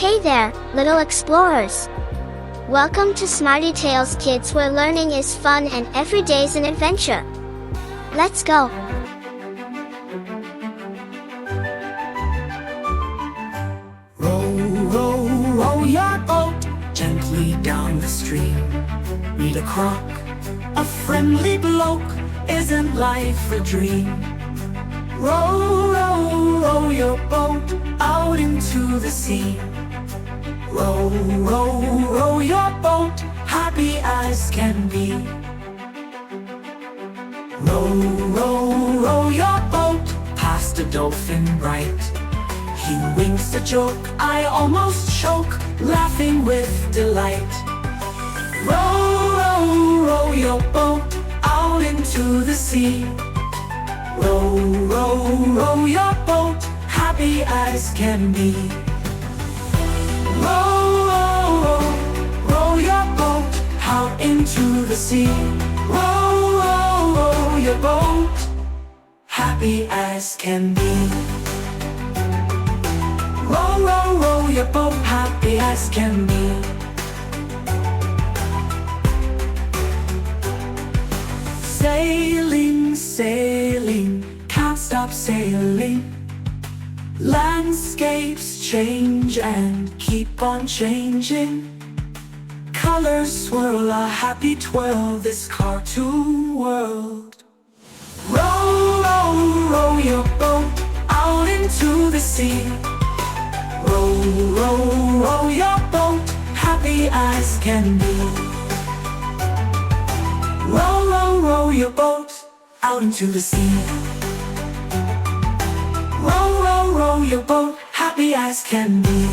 Hey there, little explorers! Welcome to Smarty Tales Kids, where learning is fun and every day's an adventure. Let's go! Row, row, row your boat gently down the stream. Read a crock, a friendly bloke, isn't life a dream? Row, row, row your boat out into the sea. Row, row, row your boat, happy as can be. Row, row, row your boat past a dolphin bright. He winks a joke, I almost choke, laughing with delight. Row, row, row your boat out into the sea. Row, row, row your boat, happy as can be. Row, row, row, row your boat out into the sea. Row, row, row your boat, happy as can be. Row, row, row your boat, happy as can be. Sailing, sailing, can't stop sailing. Landscapes change and keep on changing. Colors swirl, a happy twirl, this cartoon world. Row, row, row your boat out into the sea. Row, row, row your boat, happy as can be. Row, row, row your boat out into the sea. Row, row, row your boat, happy as can be.